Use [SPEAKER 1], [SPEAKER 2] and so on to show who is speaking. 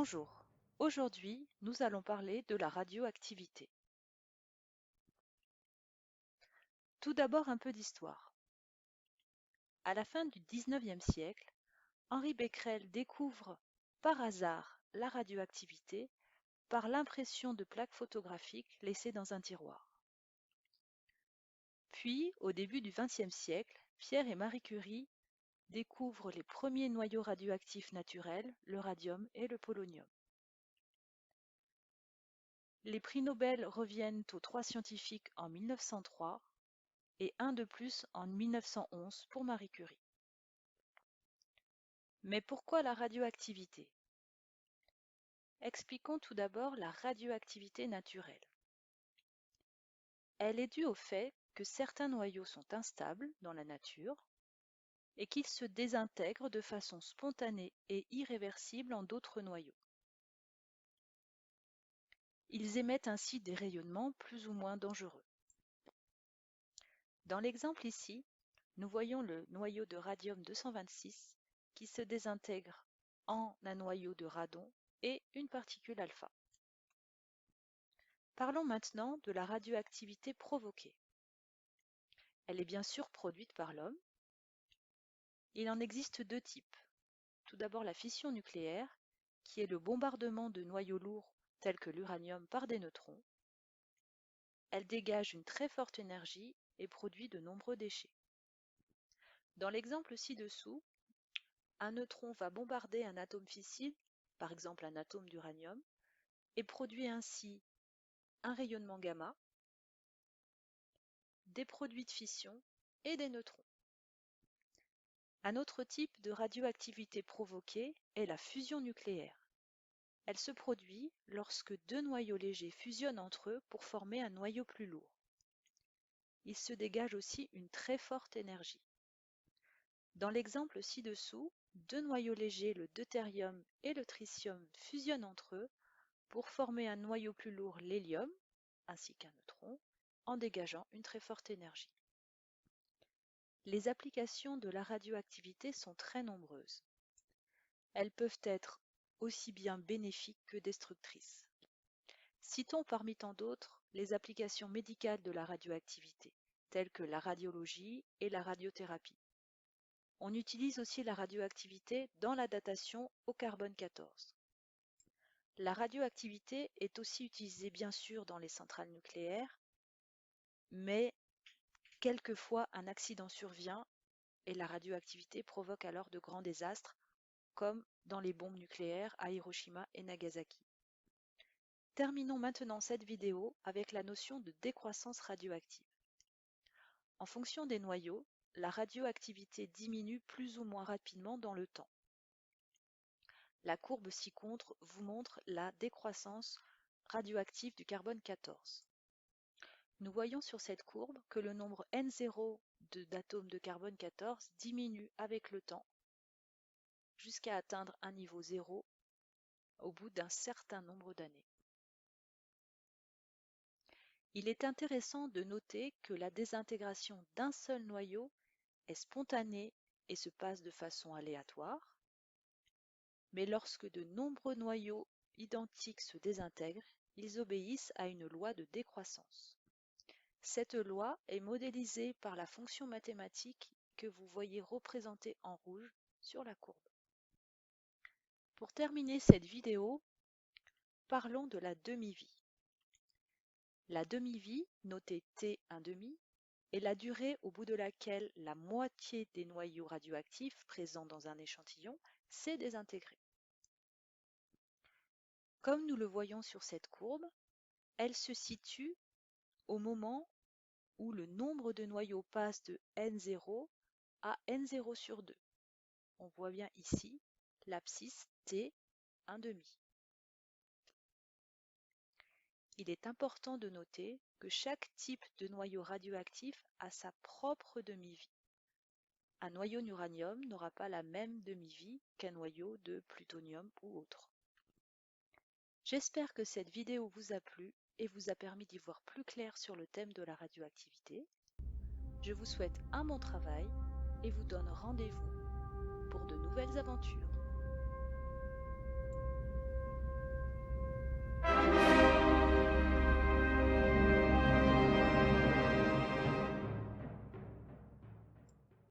[SPEAKER 1] Bonjour, aujourd'hui nous allons parler de la radioactivité. Tout d'abord un peu d'histoire. À la fin du XIXe siècle, Henri Becquerel découvre par hasard la radioactivité par l'impression de plaques photographiques laissées dans un tiroir. Puis, au début du XXe siècle, Pierre et Marie Curie découvrent les premiers noyaux radioactifs naturels, le radium et le polonium. Les prix Nobel reviennent aux trois scientifiques en 1903 et un de plus en 1911 pour Marie Curie. Mais pourquoi la radioactivité? Expliquons tout d'abord la radioactivité naturelle. Elle est due au fait que certains noyaux sont instables dans la nature et qu'ils se désintègrent de façon spontanée et irréversible en d'autres noyaux. Ils émettent ainsi des rayonnements plus ou moins dangereux. Dans l'exemple ici, nous voyons le noyau de radium-226 qui se désintègre en un noyau de radon et une particule alpha. Parlons maintenant de la radioactivité provoquée. Elle est bien sûr produite par l'homme. Il en existe deux types. Tout d'abord la fission nucléaire, qui est le bombardement de noyaux lourds tels que l'uranium par des neutrons. Elle dégage une très forte énergie et produit de nombreux déchets. Dans l'exemple ci-dessous, un neutron va bombarder un atome fissile, par exemple un atome d'uranium, et produit ainsi un rayonnement gamma, des produits de fission et des neutrons. Un autre type de radioactivité provoquée est la fusion nucléaire. Elle se produit lorsque deux noyaux légers fusionnent entre eux pour former un noyau plus lourd. Il se dégage aussi une très forte énergie. Dans l'exemple ci-dessous, deux noyaux légers, le deutérium et le tritium, fusionnent entre eux pour former un noyau plus lourd, l'hélium, ainsi qu'un neutron, en dégageant une très forte énergie. Les applications de la radioactivité sont très nombreuses. Elles peuvent être aussi bien bénéfiques que destructrices. Citons parmi tant d'autres les applications médicales de la radioactivité, telles que la radiologie et la radiothérapie. On utilise aussi la radioactivité dans la datation au carbone 14. La radioactivité est aussi utilisée bien sûr dans les centrales nucléaires, mais quelquefois un accident survient et la radioactivité provoque alors de grands désastres, comme dans les bombes nucléaires à Hiroshima et Nagasaki. Terminons maintenant cette vidéo avec la notion de décroissance radioactive. En fonction des noyaux, la radioactivité diminue plus ou moins rapidement dans le temps. La courbe ci-contre vous montre la décroissance radioactive du carbone 14. Nous voyons sur cette courbe que le nombre N0 d'atomes de carbone 14 diminue avec le temps jusqu'à atteindre un niveau 0 au bout d'un certain nombre d'années. Il est intéressant de noter que la désintégration d'un seul noyau est spontanée et se passe de façon aléatoire, mais lorsque de nombreux noyaux identiques se désintègrent, ils obéissent à une loi de décroissance. Cette loi est modélisée par la fonction mathématique que vous voyez représentée en rouge sur la courbe. Pour terminer cette vidéo, parlons de la demi-vie. La demi-vie, notée T1,5, est la durée au bout de laquelle la moitié des noyaux radioactifs présents dans un échantillon s'est désintégrée. Comme nous le voyons sur cette courbe, elle se situe au moment où le nombre de noyaux passe de N0 à N0 sur 2. On voit bien ici l'abscisse T1,5. Il est important de noter que chaque type de noyau radioactif a sa propre demi-vie. Un noyau d'uranium n'aura pas la même demi-vie qu'un noyau de plutonium ou autre. J'espère que cette vidéo vous a plu et vous a permis d'y voir plus clair sur le thème de la radioactivité. Je vous souhaite un bon travail et vous donne rendez-vous pour de nouvelles aventures.